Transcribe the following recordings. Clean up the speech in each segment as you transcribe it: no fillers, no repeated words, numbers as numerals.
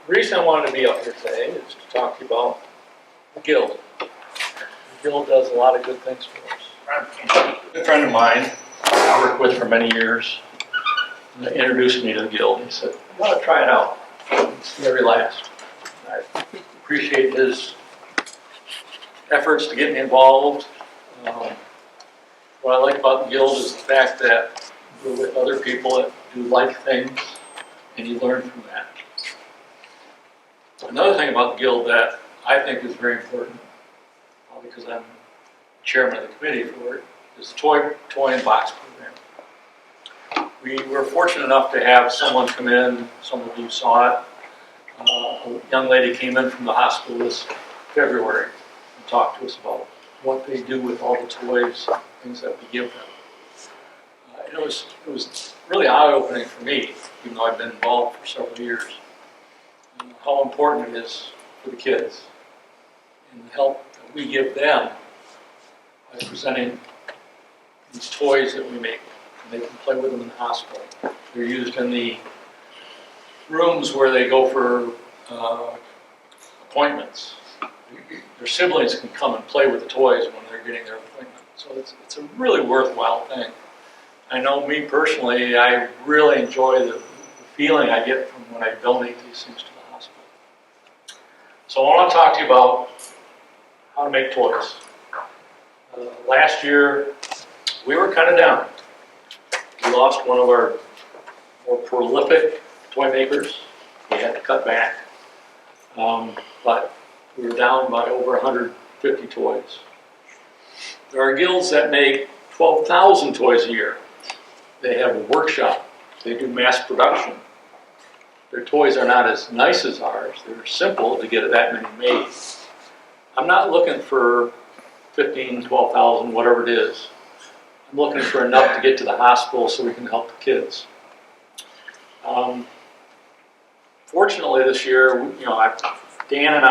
The reason I wanted to be up here today is to talk to you about the Guild. The Guild does a lot of good things for us. A good friend of mine I worked with for many years introduced me to the Guild. He said, "You ought to try it out. It's the very last." I appreciate his efforts to get me involved. What I like about the Guild is the fact that you're with other people that do like things, and you learn from that. Another thing about the Guild that I think is very important, because I'm chairman of the committee for it, is the toy and box program. We were fortunate enough to have someone come in, some of you saw it. A young lady came in from the hospital this February and talked to us about what they do with all the toys, things that we give them. It was really eye-opening for me, even though I've been involved for several years, how important it is for the kids and the help that we give them by presenting these toys that we make. And they can play with them in the hospital. They're used in the rooms where they go for appointments. Their siblings can come and play with the toys when they're getting their appointment. So it's a really worthwhile thing. I know me personally, I really enjoy the feeling I get from when I donate these things to the hospital. So I want to talk to you about how to make toys. Last year, we were kind of down. We lost one of our more prolific toy makers. We had to cut back. But we were down by over 150 toys. There are guilds that make 12,000 toys a year. They have a workshop. They do mass production. Their toys are not as nice as ours. They're simple to get that many made. I'm not looking for 15, 12,000, whatever it is. I'm looking for enough to get to the hospital so we can help the kids. Fortunately this year, Dan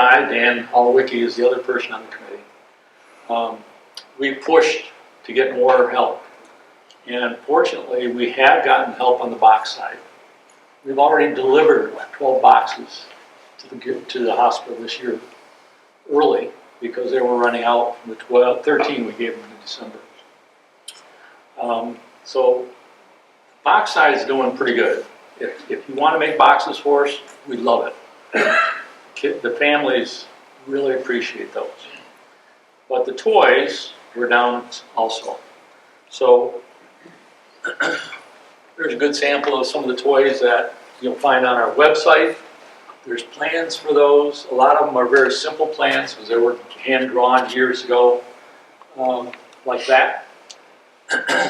Holowicki is the other person on the committee. We pushed to get more help. And fortunately, we have gotten help on the box side. We've already delivered 12 boxes to the hospital this year early because they were running out from the 13 we gave them in December. So box side is doing pretty good. If you want to make boxes for us, we love it. The families really appreciate those. But the toys were down also. So there's a good sample of some of the toys that you'll find on our website. There's plans for those. A lot of them are very simple plans because they were hand-drawn years ago, like that.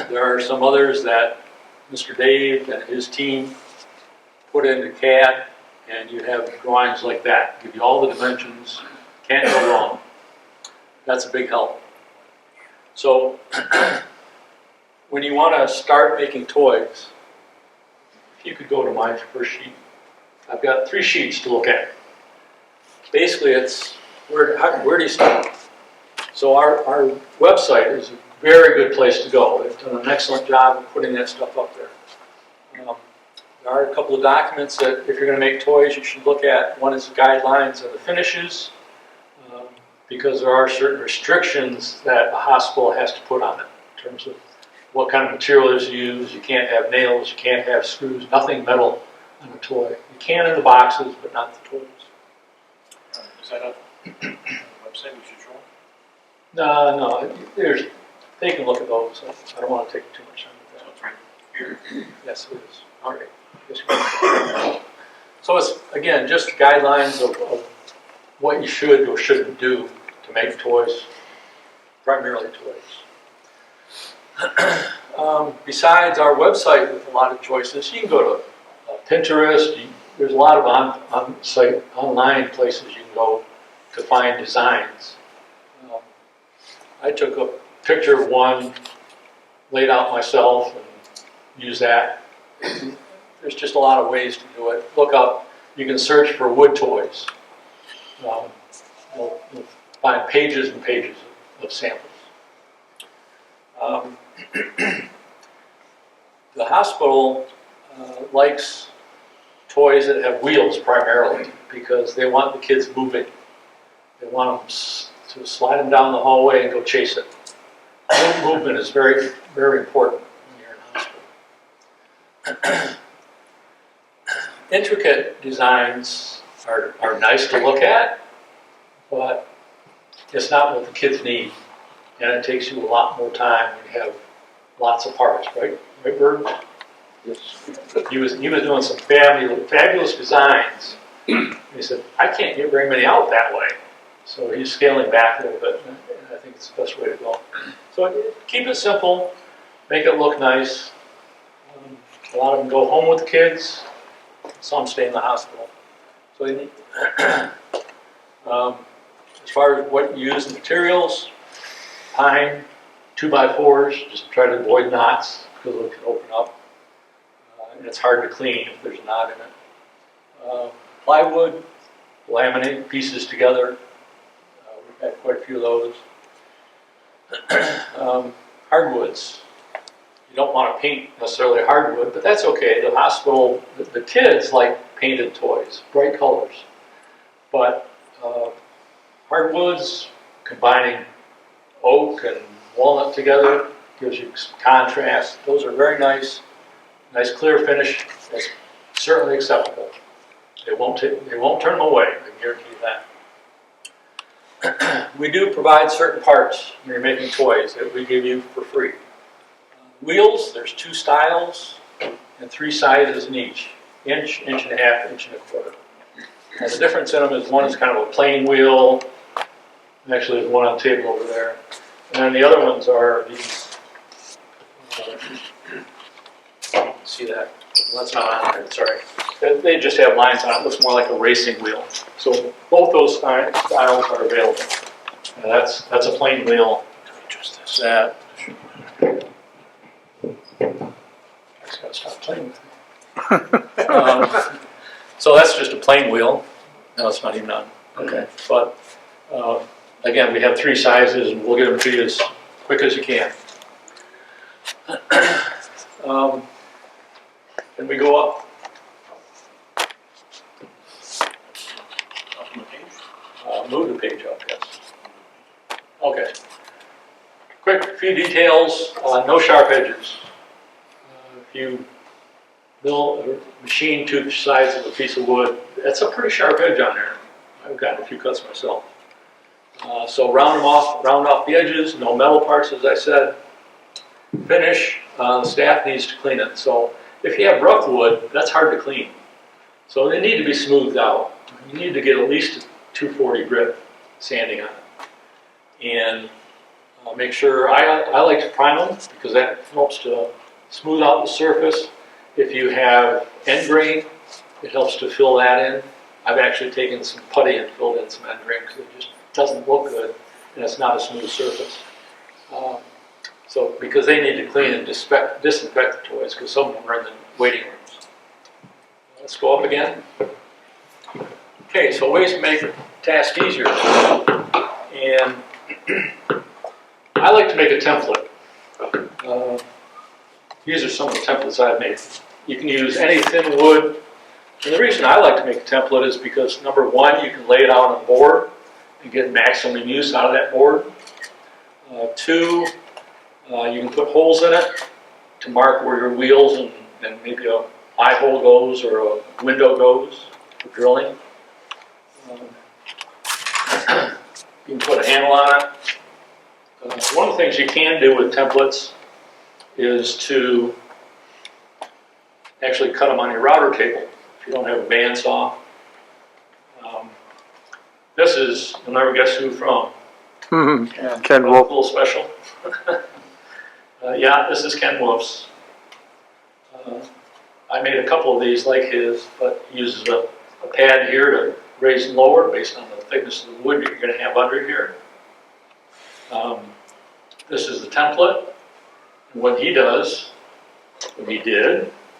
There are some others that Mr. Dave and his team put into CAD, and you have drawings like that. Give you all the dimensions. Can't go wrong. That's a big help. So when you want to start making toys, if you could go to my first sheet. I've got 3 sheets to look at. Basically, it's where do you start? So our website is a very good place to go. They've done an excellent job of putting that stuff up there. There are a couple of documents that if you're going to make toys, you should look at. One is the guidelines of the finishes, because there are certain restrictions that a hospital has to put on it in terms of what kind of material is used. You can't have nails, you can't have screws, nothing metal on a toy. You can in the boxes, but not the toys. Is that a website we should show? No, they can look at those. I don't want to take too much time with that. So it's right here. Yes, it is. All right. So it's, again, just guidelines of what you should or shouldn't do to make toys, primarily toys. Besides our website with a lot of choices, you can go to Pinterest. There's a lot of online places you can go to find designs. I took a picture of one, laid out myself, and used that. There's just a lot of ways to do it. Look up, you can search for wood toys. You'll find pages and pages of samples. The hospital likes toys that have wheels primarily, because they want the kids moving. They want them to slide them down the hallway and go chase it. Movement is very, very important when you're in hospital. Intricate designs are nice to look at, but it's not what the kids need. And it takes you a lot more time when you have lots of parts, right? Right, Bird? Yes. He was doing some fabulous designs. He said, I can't get very many out that way. So he's scaling back a little bit, and I think it's the best way to go. So keep it simple, make it look nice. A lot of them go home with the kids, some stay in the hospital. So you need, as far as what you use in materials, pine, 2x4s, just try to avoid knots because it can open up. And it's hard to clean if there's a knot in it. Plywood, laminate pieces together. We've had quite a few of those. Hardwoods. You don't want to paint necessarily hardwood, but that's okay. The hospital, the kids like painted toys, bright colors. But hardwoods, combining oak and walnut together, gives you some contrast. Those are very nice. Nice clear finish. That's certainly acceptable. They won't turn them away, I can guarantee you that. We do provide certain parts when you're making toys that we give you for free. Wheels, there's 2 styles and 3 sizes in each. Inch, inch and a half, inch and a quarter. And the difference in them is one is kind of a plain wheel. And actually there's one on the table over there. And then the other ones are these. See that? Well, that's not on there, sorry. They just have lines on it. It looks more like a racing wheel. So both those styles are available. And that's a plain wheel. Just this. That. I just gotta stop playing with it. So that's just a plain wheel. No, it's not even on. Okay. But again, we have 3 sizes, and we'll get them to you as quick as you can. Then we go up. Move the page up, yes. Okay. Quick few details. No sharp edges. If you machine 2 sides of a piece of wood, that's a pretty sharp edge on there. I've gotten a few cuts myself. So round off the edges. No metal parts, as I said. Finish. The staff needs to clean it. So if you have rough wood, that's hard to clean. So they need to be smoothed out. You need to get at least a 240 grit sanding on it. And make sure, I like to prime them because that helps to smooth out the surface. If you have end grain, it helps to fill that in. I've actually taken some putty and filled in some end grain because it just doesn't look good and it's not a smooth surface. So because they need to clean and disinfect the toys because some of them are in the waiting rooms. Let's go up again. Okay, so ways to make the task easier. And I like to make a template. These are some of the templates I've made. You can use any thin wood. And the reason I like to make a template is because, number one, you can lay it out on a board and get maximum use out of that board. 2, you can put holes in it to mark where your wheels and maybe a eye hole goes or a window goes for drilling. You can put a handle on it. One of the things you can do with templates is to actually cut them on your router table if you don't have a bandsaw. This is, you'll never guess who from. Ken A Wolf. little special. Yeah, this is Ken Wolf's. I made a couple of these like his, but he uses a pad here to raise and lower based on the thickness of the wood you're going to have under here. This is the template. And what he did,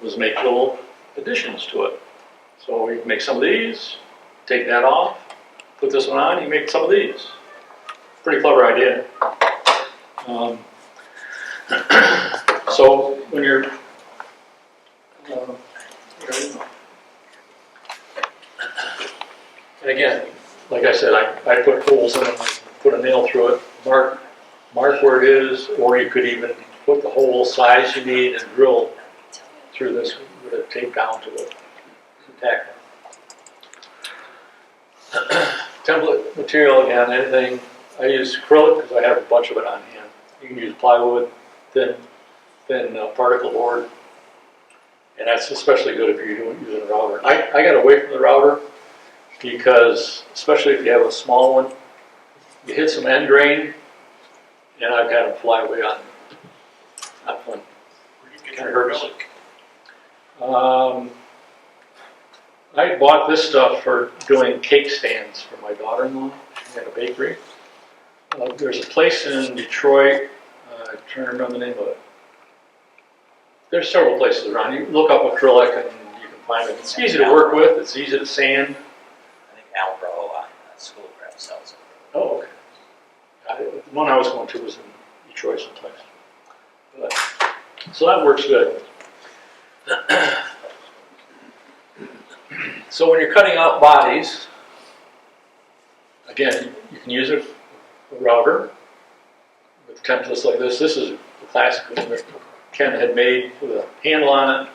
was make little additions to it. So you can make some of these, take that off, put this one on, you make some of these. Pretty clever idea. So when you're again, like I said, I put holes in them, I put a nail through it, mark where it is, or you could even put the hole size you need and drill through this with a tape down to the tack. Template material, again, anything. I use acrylic because I have a bunch of it on hand. You can use plywood, thin particle board, and that's especially good if you're using a router. I got away from the router because, especially if you have a small one, you hit some end grain, and I've had them fly away on me. Not fun. Where do you get Kind of your hurts. acrylic? I bought this stuff for doing cake stands for my daughter-in-law. She had a bakery. There's a place in Detroit, I'm trying to remember the name of it. There's several places around. You look up acrylic and you can find it. It's easy to work with, it's easy to sand. I think Albro on Schoolcraft sells it. Oh, okay. The one I was going to was in Detroit someplace. But, so that works good. So when you're cutting out bodies, again, you can use a router with templates like this. This is the classic one that Ken had made with a handle on it.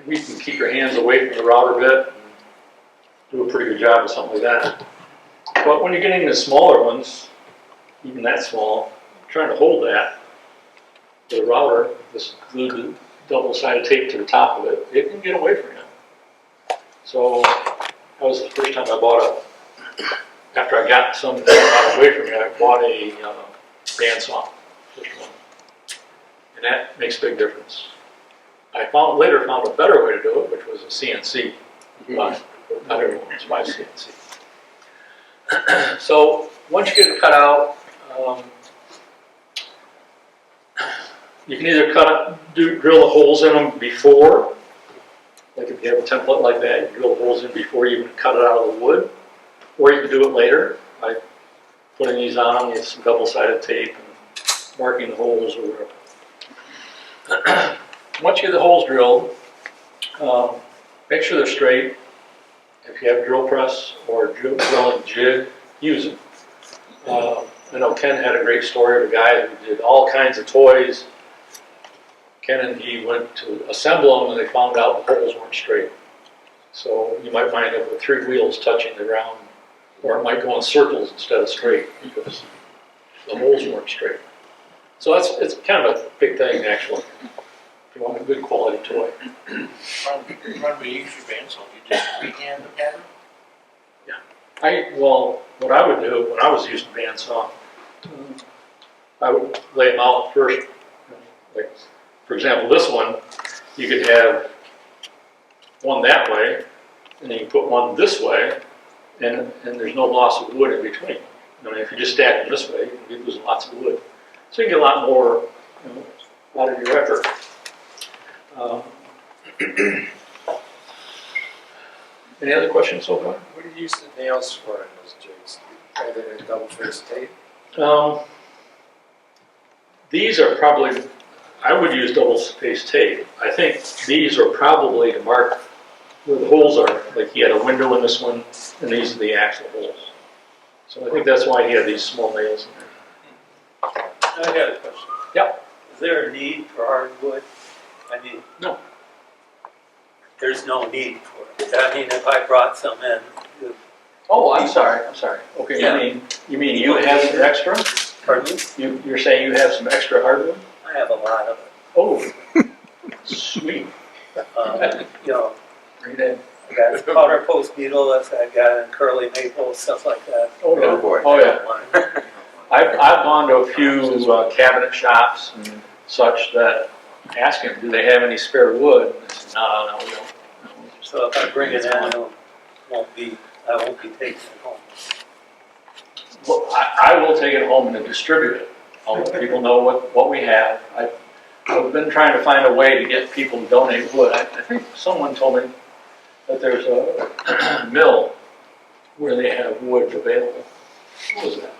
You can keep your hands away from the router bit and do a pretty good job with something like that. But when you're getting the smaller ones, even that small, trying to hold that with a router, just glue the double-sided tape to the top of it, it can get away from you. So that was the first time I bought after I got some away from me, I bought a bandsaw, first one. And that makes a big difference. I later found a better way to do it, which was a CNC. But not everyone wants to buy CNC. So once you get it cut out, you can either drill the holes in them before, like if you have a template like that, you drill the holes in before you even cut it out of the wood, or you can do it later by putting these on with some double-sided tape and marking the holes or whatever. Once you get the holes drilled, make sure they're straight. If you have a drill press or drilling jig, use it. I know Ken had a great story of a guy who did all kinds of toys. Ken and he went to assemble them and they found out the holes weren't straight. So you might wind up with 3 wheels touching the ground, or it might go in circles instead of straight because the holes weren't straight. So it's kind of a big thing actually, if you want a good quality toy. When we use your bandsaw, you just freehand the pattern? Well, what I would do when I was using bandsaw, I would lay them out first. Like, for example, this one, you could have one that way, and then you put one this way, and there's no loss of wood in between. I mean, if you just stack them this way, you can be losing lots of wood. So you get a lot more out of your effort. Any other questions so far? What do you use the nails for in those jigs? Are they double-faced tape? These are probably, I would use double-spaced tape. I think these are probably to mark where the holes are. Like he had a window in this one, and these are the actual holes. So I think that's why he had these small nails in there. I got a question. Yeah. Is there a need for hardwood? I mean, No. there's no need for it. I mean, if I brought some in, Oh, I'm sorry. Okay, Yeah. you mean you have some extra? pardon me, You're saying you have some extra hardwood? I have a lot of it. Oh, sweet. You know, Bring it in. I got powder post beetles, I got curly maple, stuff like that. Oh, yeah. Oh, yeah. I've gone to a few cabinet shops and such that ask them, do they have any spare wood? And they say, no, we don't. So if I bring it in, I won't be taking it home. Well, I will take it home and distribute it. I'll let people know what we have. I've been trying to find a way to get people to donate wood. I think someone told me that there's a mill where they have wood available. What was that?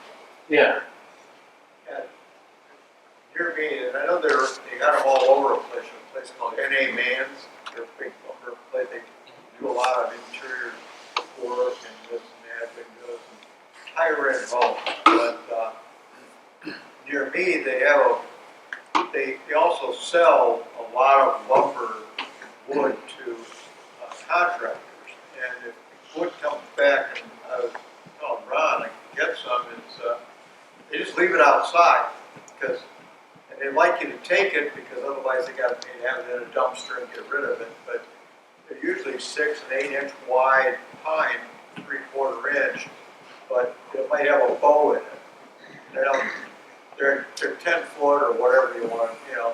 Yeah. Near me, and I know they got them all over the place. A place called N.A. Mann's. They're big lumber place. They do a lot of interior work and just higher end homes, but, near me, they also sell a lot of lumber, wood to contractors. And if wood comes back, and I was telling Ron, I can get some, they just leave it outside, because, and they like you to take it, because otherwise they gotta have it in a dumpster and get rid of it, but they're usually 6 and 8 inch wide pine, 3/4 inch, but it might have a bow in it. They don't, they're 10 foot or whatever you want, you know.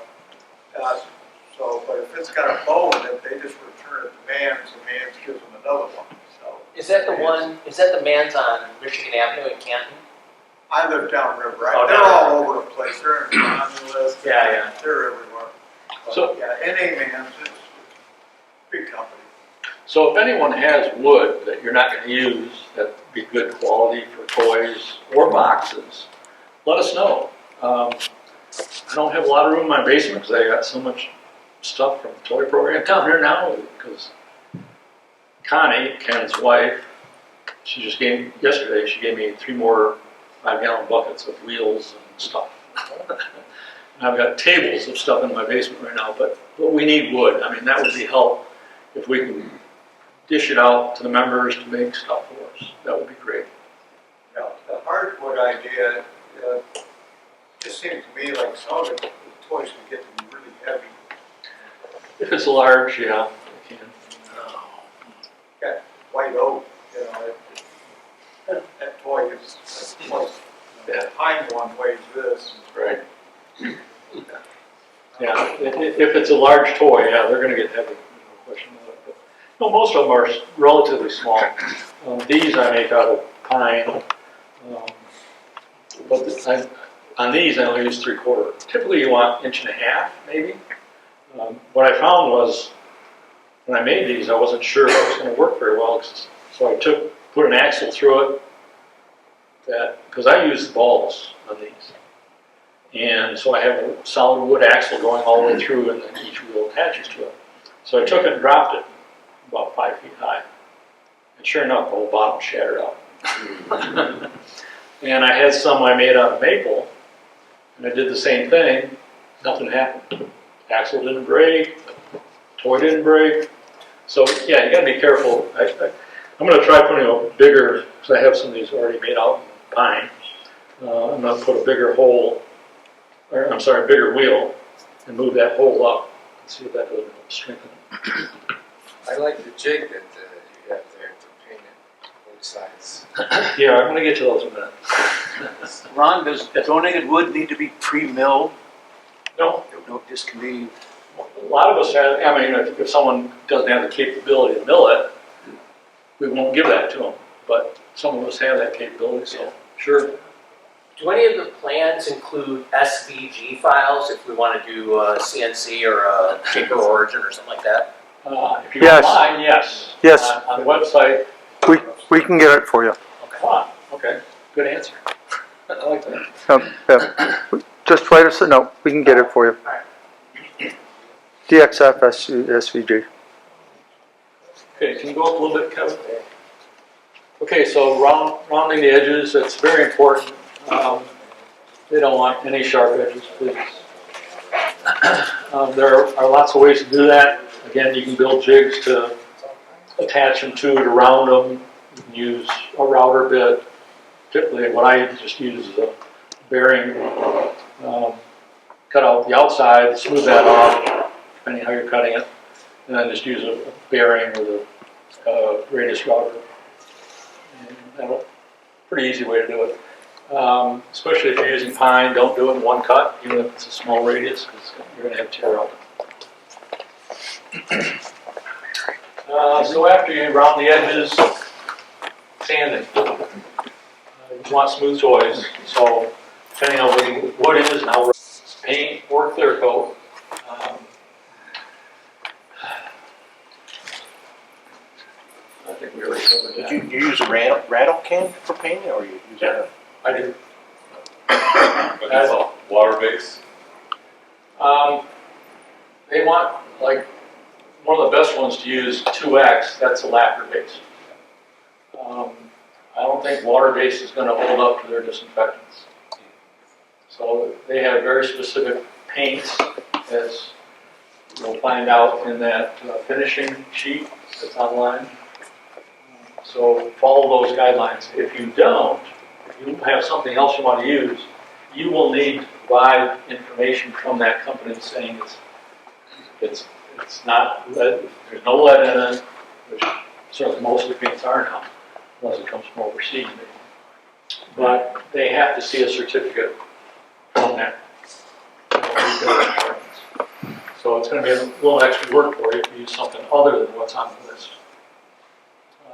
So, but if it's got a bow in it, they just return it to Mann's, and Mann's gives them another one, so. Is that the one, is that the man's on Michigan Avenue in Canton? I live downriver, Oh, they're downriver. all over the place, they're in Romulus, Yeah. they're everywhere. But, So- yeah, NA Mann's, it's a big company. So if anyone has wood that you're not going to use, that'd be good quality for toys or boxes, let us know. I don't have a lot of room in my basement because I got so much stuff from the toy program down here now, because Connie, Ken's wife, she just gave, yesterday, she gave me 3 more 5-gallon buckets of wheels and stuff. And I've got tables of stuff in my basement right now, but we need wood. I mean, that would be help if we can dish it out to the members to make stuff for us. That would be great. You know, the hardwood idea, just seems to me like some of the toys can get to be really heavy. If it's large, yeah, it can. Got white oak, you know, that toy is close. Yeah. The pine one weighs this. Right. Yeah, if it's a large toy, yeah, they're gonna get heavy, no question about it. But, no, most of them are relatively small. These I make out of pine, but on these I only use 3/4. Typically you want 1.5 inches, maybe. What I found was, when I made these, I wasn't sure if it was gonna work very well, so I put an axle through it, because I use the balls on these. And so I have a solid wood axle going all the way through, and then each wheel attaches to it. So I took it and dropped it about 5 feet high. And sure enough, the whole bottom shattered out. And I had some I made out of maple, and I did the same thing. Nothing happened. Axle didn't break, toy didn't break. So yeah, you gotta be careful. I'm gonna try putting a bigger, because I have some of these already made out in pine. I'm gonna put a bigger hole, or I'm sorry, a bigger wheel, and move that hole up and see if that doesn't help strengthen it. I like the jig that you have there to paint it both sides. Yeah, I'm gonna get to those in a minute. Ron, does donated wood need to be pre-milled? No, No, this can be, a lot of us have, I mean, if someone doesn't have the capability to mill it, we won't give that to them. But some of us have that capability, so sure. Do any of the plans include SVG files if we want to do a CNC or a Tinker Origin or something like that? If you Yes. don't mind, yes. Yes. On the website, We can get it for you. okay, good answer. I like that. Yeah. Just write us a note, we can get it for you. Alright. DXF SVG. Okay, can you go up a little bit, Kevin? Okay, so rounding the edges, it's very important. They don't want any sharp edges, please. There are lots of ways to do that. Again, you can build jigs to attach them to round them. You can use a router bit. Typically, what I just use is a bearing. Cut out the outside, smooth that off, depending how you're cutting it, and then just use a bearing with a radius router. And that's a pretty easy way to do it. Especially if you're using pine, don't do it in one cut, even if it's a small radius, because you're going to have tear out. So after you round the edges, sanding. You want smooth toys, so depending on what the wood is and how paint or clear coat. I think we already covered that. you use a rattle can for painting, or you use Yeah. I do. But it's all water-based. They want, like, one of the best ones to use, 2X, that's a lacquer base. I don't think water-based is gonna hold up to their disinfectants. So they have very specific paints, as you'll find out in that finishing sheet that's online. So follow those guidelines. If you don't, if you have something else you want to use, you will need to provide information from that company saying it's not lead, there's no lead in it, which certainly most of the paints are now, unless it comes from overseas maybe. But they have to see a certificate from that. So it's going to be a little extra work for you if you use something other than what's on the list.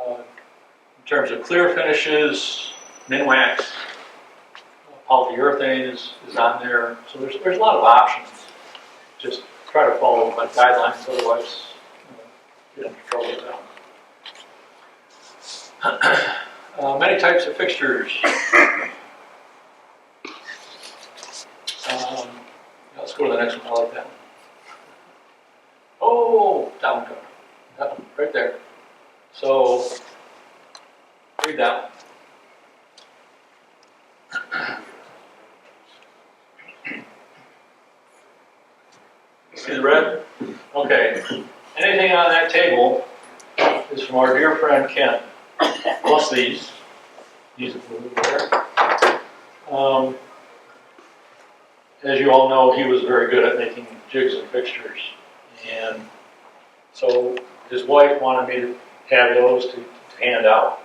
In terms of clear finishes, Minwax, polyurethane is on there. So there's a lot of options. Just try to follow my guidelines, otherwise you get into trouble with that. Many types of fixtures. Let's go to the next one. I like that one. Oh, down, that one, right there. So, read that one. See the red? Okay. Anything on that table is from our dear friend Ken, plus these. These are there. As you all know, he was very good at making jigs and fixtures. And so his wife wanted me to have those to hand out.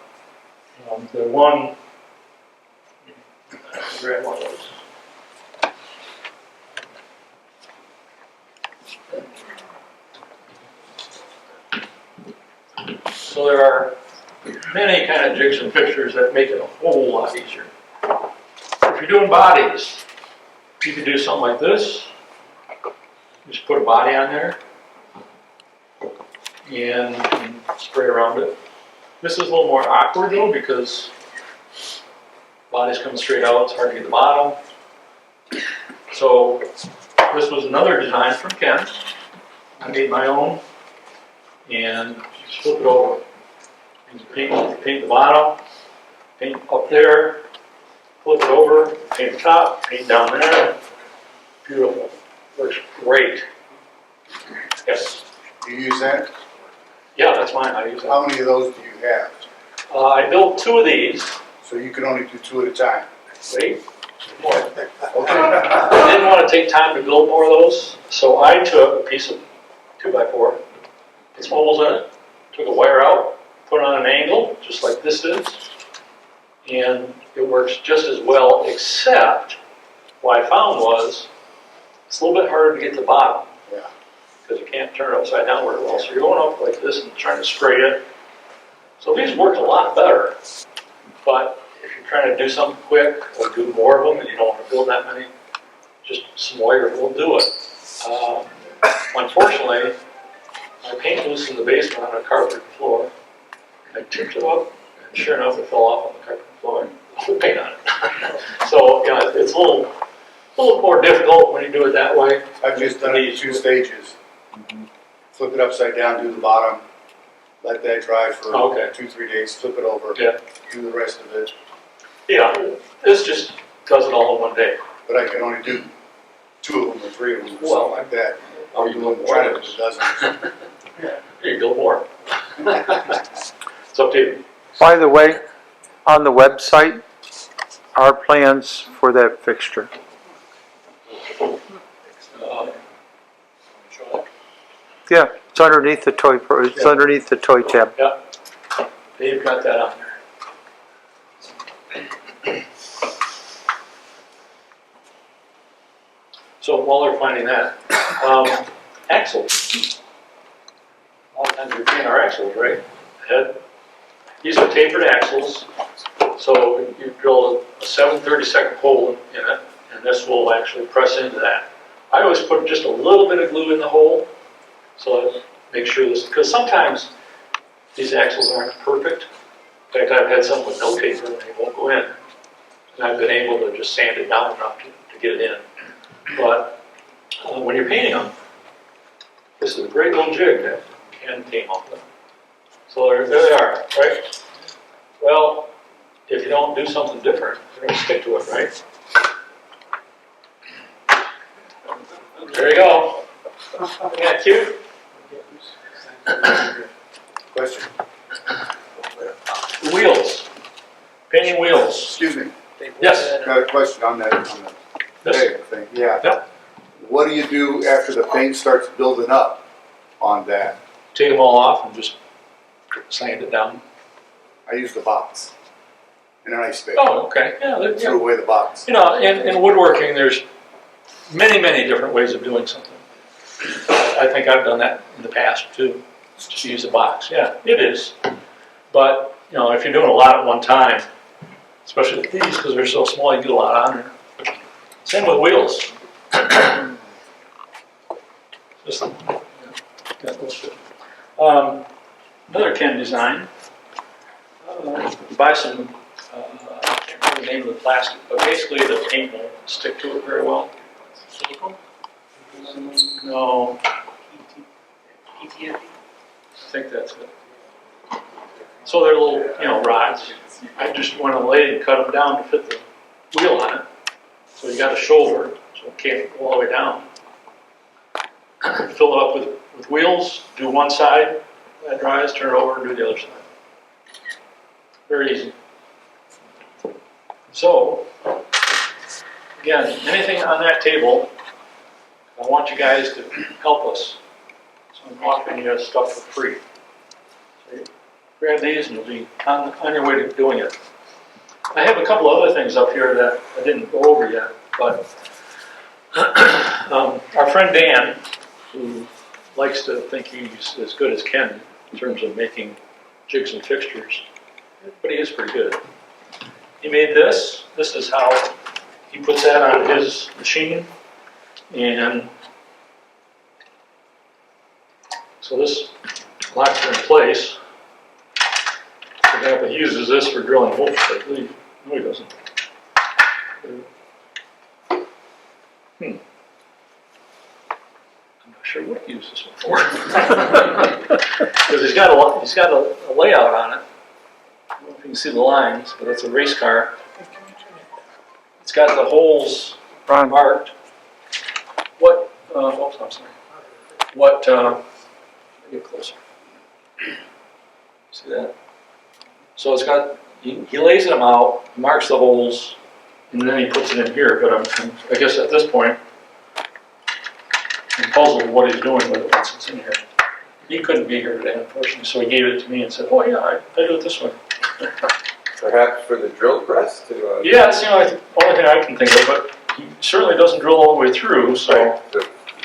The one, grab one of those. So there are many kind of jigs and fixtures that make it a whole lot easier. If you're doing bodies, you can do something like this. Just put a body on there and spray around it. This is a little more awkward though because bodies come straight out, it's hard to get the bottom. So this was another design from Ken. I made my own and just flip it over. Paint the bottom, paint up there, flip it over, paint the top, paint down there. Beautiful. Works great. Yes. Do you use that? Yeah, that's mine. I use that. How many of those do you have? I built 2 of these. So you can only do 2 at a time? Wait, more. Okay. I didn't want to take time to build more of those, so I took a piece of 2x4, put some holes in it, took a wire out, put it on an angle, just like this is, and it works just as well, except what I found was it's a little bit harder to get to the bottom. Yeah. Because you can't turn it upside down very well. So you're going up like this and trying to spray it. So these work a lot better. But if you're trying to do something quick or do more of them and you don't want to build that many, just some wire will do it. Unfortunately, my paint loose in the basement on a carpet floor. I tipped it up, and sure enough, it fell off on the carpet floor. With paint on it. So, you know, it's a little more difficult when you do it that way. I've just done it in 2 stages. Flip it upside down, do the bottom, let that dry for 2-3 days, flip it over, do the rest of it. Yeah, this just does it all in one day. But I can only do 2 of them or 3 of them, or Well, something like that. Or you do Try more. to do dozens. You build more. It's up to you. By the way, on the website are plans for that fixture. Yeah, it's underneath the toy. It's underneath the toy tab. Yeah, Dave got that on there. So while they're finding that, axles. A lot of times we paint our axles, right? Head. These are tapered axles. So you drill a 7/32 hole in it, and this will actually press into that. I always put just a little bit of glue in the hole, so I make sure this, because sometimes these axles aren't perfect. In fact, I've had some with no taper and they won't go in. And I've been able to just sand it down enough to get it in. But when you're painting them, this is a great little jig that Ken came up with. So there they are, right? Well, if you don't do something different, you're gonna stick to it, right? There you go. Isn't that cute? Question, Wheels, painting wheels. excuse me, Yes. got a question on that, Yes. bag thing, yeah. Yep. What do you do after the paint starts building up on that? Take them all off and just sand it down. I use the box in an ice pick, Oh, okay, yeah, yeah. threw away the box. You know, in woodworking, there's many, many different ways of doing something. I think I've done that in the past too, just use a box. Yeah, it is. But, you know, if you're doing a lot at one time, especially with these, because they're so small, you get a lot on there. Same with wheels. Just, yeah, that's good. Another Ken design. Buy some, I can't remember the name of the plastic, but basically the paint won't stick to it very well. Silicone? No, PTFE? I think that's it. So they're little, you know, rods. I just went on a lathe and cut them down to fit the wheel on it. So you got a shoulder, so it can't go all the way down. Fill it up with wheels, do one side, that dries, turn it over and do the other side. Very easy. So, again, anything on that table, I want you guys to help us. So I'm offering you stuff for free. So you grab these and you'll be on your way to doing it. I have a couple other things up here that I didn't go over yet, but our friend Dan, who likes to think he's as good as Ken in terms of making jigs and fixtures, but he is pretty good. He made this. This is how he puts that on his machine. And so this locks it in place. For example, he uses this for drilling holes, I believe. No, he doesn't. I'm not sure what he uses it for. Because he's got a layout on it. I don't know if you can see the lines, but it's a race car. It's got the holes marked. What, oops, I'm sorry. What, get closer. See that? So it's got, he lays them out, marks the holes, and then he puts it in here, but I guess at this point, I'm puzzled with what he's doing with it once it's in here. He couldn't be here today, unfortunately, so he gave it to me and said, oh yeah, I do it this way. Perhaps for the drill press to. Yeah, it's the only thing I can think of, but he certainly doesn't drill all the way through, so. To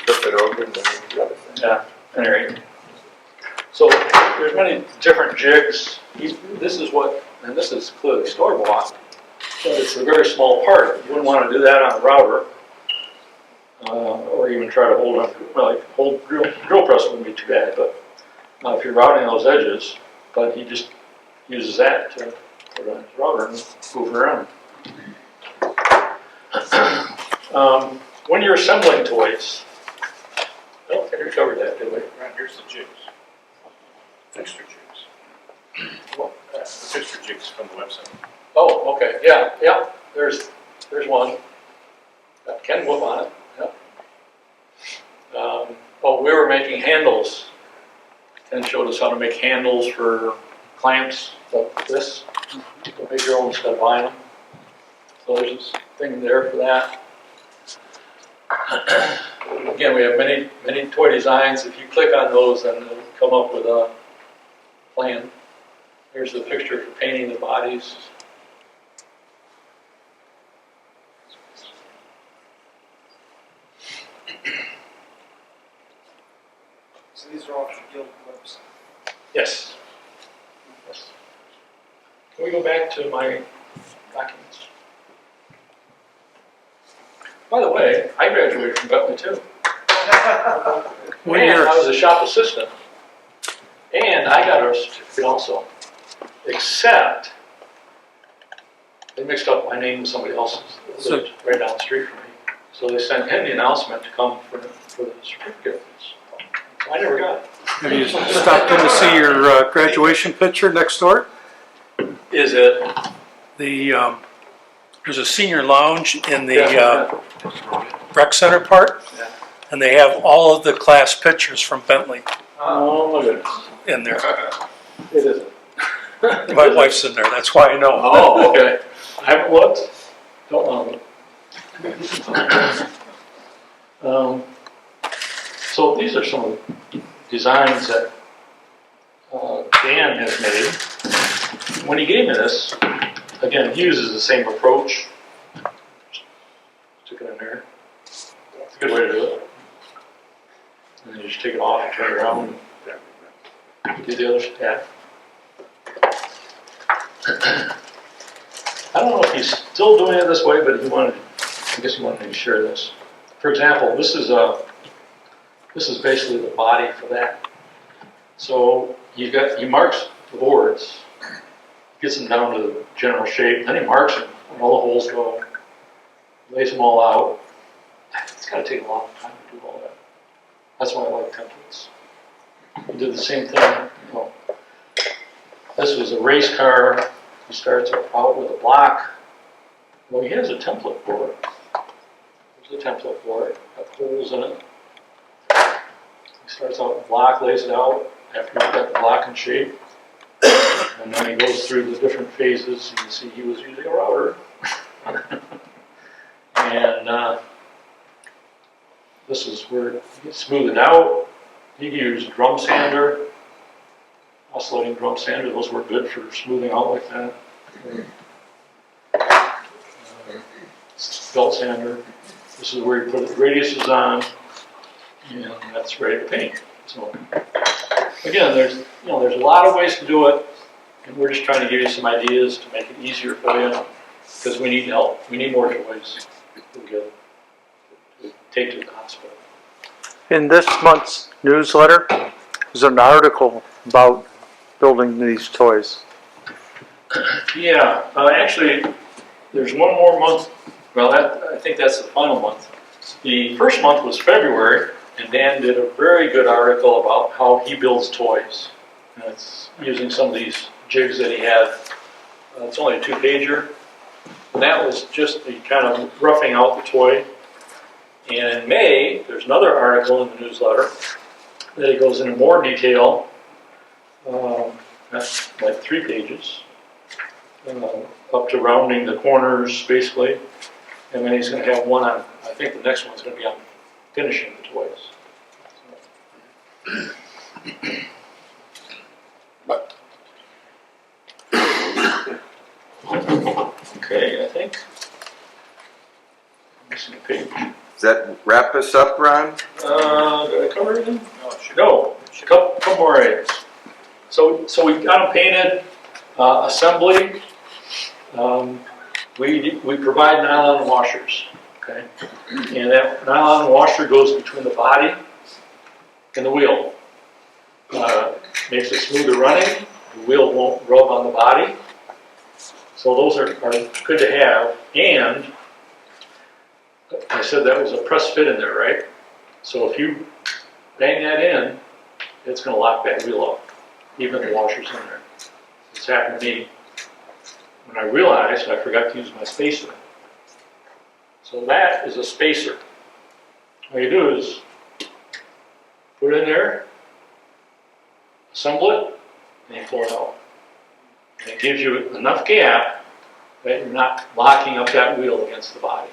flip it over and then the other thing. Yeah, anyway. So there's many different jigs. This is what, and this is clearly store-bought, but it's a very small part. You wouldn't want to do that on a router, or even try to hold on. Well, drill press wouldn't be too bad, but if you're routing those edges, but he just uses that to put on his router and move around. When you're assembling toys, I don't think we covered that, did we? Right, here's the jigs. Fixture jigs. The fixture jigs from the website. Oh, okay, yeah, there's one. Got Ken Whoop on it, yep. We were making handles. Ken showed us how to make handles for clamps like this. So make your own instead of buying them. So there's this thing there for that. Again, we have many toy designs. If you click on those, then it'll come up with a plan. Here's the picture for painting the bodies. So these are all from Guild website. Yes. Can we go back to my documents? By the way, I graduated from Bentley too. And I was a shop assistant. And I got a certificate also. Except, they mixed up my name with somebody else's. It lived right down the street from me. So they sent him the announcement to come for the certificate. So I never got it. Have you stopped in to see your graduation picture next door? Is it? there's a senior lounge in the rec center part, and they have all of the class pictures from Bentley Oh, my goodness. in there. It isn't. My wife's in there, that's why I know. Oh, okay. I haven't looked. Don't want to look. So these are some of the designs that Dan has made. When he gave me this, again, he uses the same approach. Stick it in there. It's a good way to do it. And then you just take it off and turn it around and do the other side. I don't know if he's still doing it this way, but I guess he wanted me to share this. For example, this is basically the body for that. So he marks the boards, gets them down to the general shape, then he marks them, and all the holes go, lays them all out. It's got to take a long time to do all that. That's why I like templates. He did the same thing. This was a race car. He starts out with a block. Well, he has a template for it. There's a template for it. Got holes in it. He starts out with a block, lays it out after he's got the block in shape. And then he goes through the different phases. You can see he was using a router. And this is where he gets smoothed out. He used drum sander, oscillating drum sander. Those work good for smoothing out like that. Belt sander. This is where you put the radiuses on, and that's ready to paint. So again, there's a lot of ways to do it, and we're just trying to give you some ideas to make it easier for you, because we need help. We need more toys to take to the hospital. In this month's newsletter, there's an article about building these toys. Yeah, actually, there's one more month. Well, I think that's the final month. The first month was February, and Dan did a very good article about how he builds toys. And it's using some of these jigs that he had. It's only a 2-pager. And that was just the kind of roughing out the toy. And in May, there's another article in the newsletter that he goes into more detail. That's like 3 pages. Up to rounding the corners, basically. And then he's going to have one on, I think the next one's going to be on finishing the toys. Okay, I think. I'm missing a page. Does that wrap us up, Ron? Did I cover everything? No, a couple more items. So we got them painted, assembly. We provide nylon washers, okay? And that nylon washer goes between the body and the wheel. Makes it smoother running. The wheel won't rub on the body. So those are good to have. And I said that was a press fit in there, right? So if you bang that in, it's going to lock that wheel up, even if the washer's in there. It's happened to me when I realized I forgot to use my spacer. So that is a spacer. All you do is put it in there, assemble it, and you pull it out. And it gives you enough gap that you're not locking up that wheel against the body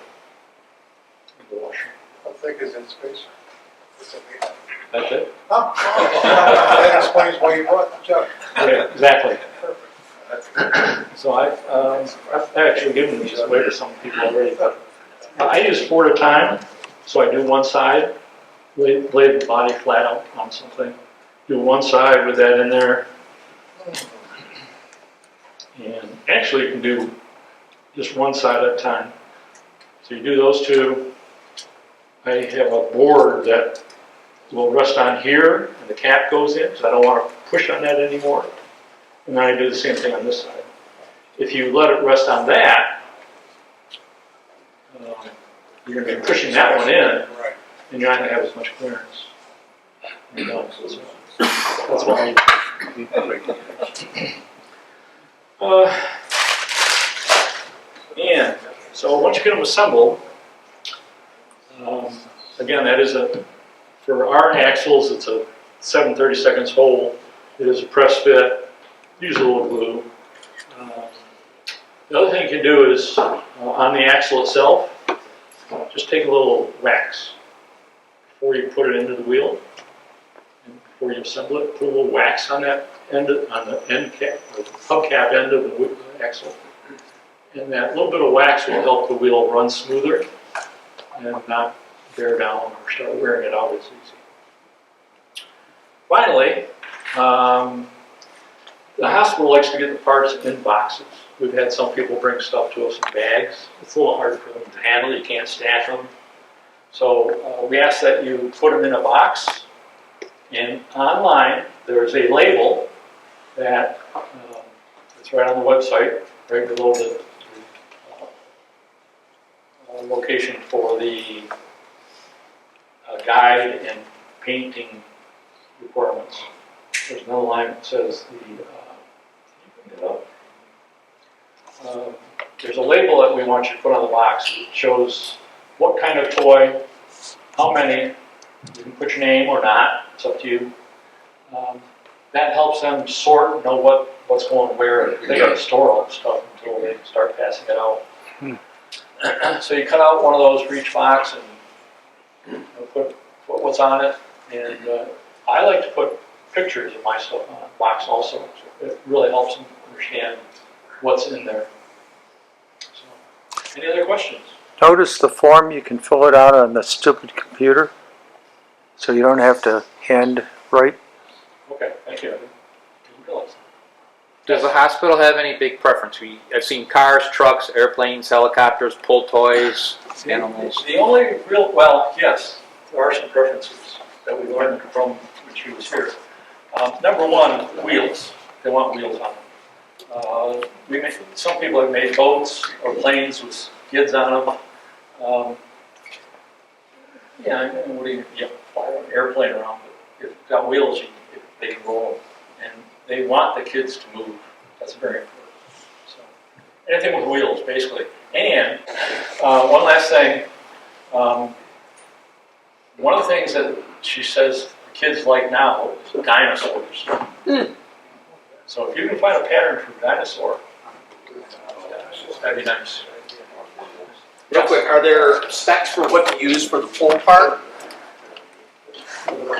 of the washer. How thick is that spacer? That's it? Oh, that explains why you brought the jug. Yeah, exactly. So I've actually given these away to some people already, but I use 4 at a time. So I do one side, lay the body flat out on something, do one side with that in there, and actually you can do just one side at a time. So you do those 2. I have a board that will rest on here, and the cap goes in, so I don't want to push on that anymore. And then I do the same thing on this side. If you let it rest on that, you're going to be pushing that one in, and you're not going to have as much clearance. That's why once you get them assembled, again, that is for our axles, it's a 7/32 hole. It is a press fit, use a little glue. The other thing you can do is, on the axle itself, just take a little wax before you put it into the wheel. And before you assemble it, put a little wax on that end, on the end cap, the hubcap end of the axle. And that little bit of wax will help the wheel run smoother and not bear down or start wearing it out as easy. Finally, the hospital likes to get the parts in boxes. We've had some people bring stuff to us in bags. It's a little hard for them to handle. You can't stack them. So we ask that you put them in a box. And online, there's a label that it's right on the website, right below the location for the guide and painting requirements. There's another line that says there's a label that we want you to put on the box. It shows what kind of toy, how many. You can put your name or not. It's up to you. That helps them sort and know what's going where. They got to store all the stuff until they start passing it out. So you cut out one of those for each box and put what's on it. And I like to put pictures of my stuff on the box also. It really helps them understand what's in there. So, any other questions? Notice the form, you can fill it out on the stupid computer, so you don't have to hand write. Okay, thank you. I didn't realize that. Does the hospital have any big preference? I've seen cars, trucks, airplanes, helicopters, pull toys, animals. The only real, well, yes, there are some preferences that we learned from when she was here. Number one, wheels. They want wheels on them. Some people have made boats or planes with skids on them. What do you fly an airplane around? But if it's got wheels, they can roll. And they want the kids to move. That's very important. So, anything with wheels, basically. And one last thing. One of the things that she says the kids like now is dinosaurs. So if you can find a pattern for a dinosaur, that'd be nice. Real quick, are there specs for what to use for the pull part?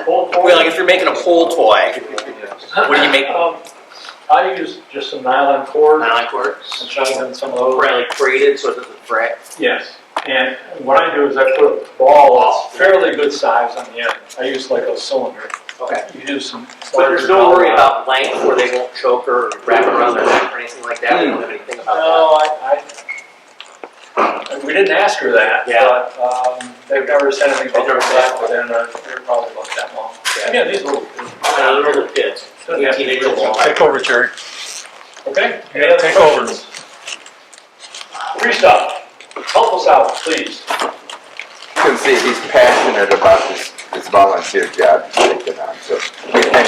Well, like if you're making a pull toy, what do you make? I use just some nylon cord. Nylon cord? And shove in some of those. Like braided so it doesn't fray? Yes. And what I do is I put a ball that's fairly good size on the end. I use like a cylinder. Okay. You use some. But there's no worry about length where they won't choke or wrap it around their neck or anything like that? We don't have anything about that? No, we didn't ask her that. Yeah. But they've never said anything about that within they're probably about that long. Yeah. Again, these little kids. They're little kids. 18 inches long. Take over, Jerry. Okay? Any other Take over. questions? Free stuff. Help us out, please. You can see he's passionate about this volunteer job he's taken on, so we thank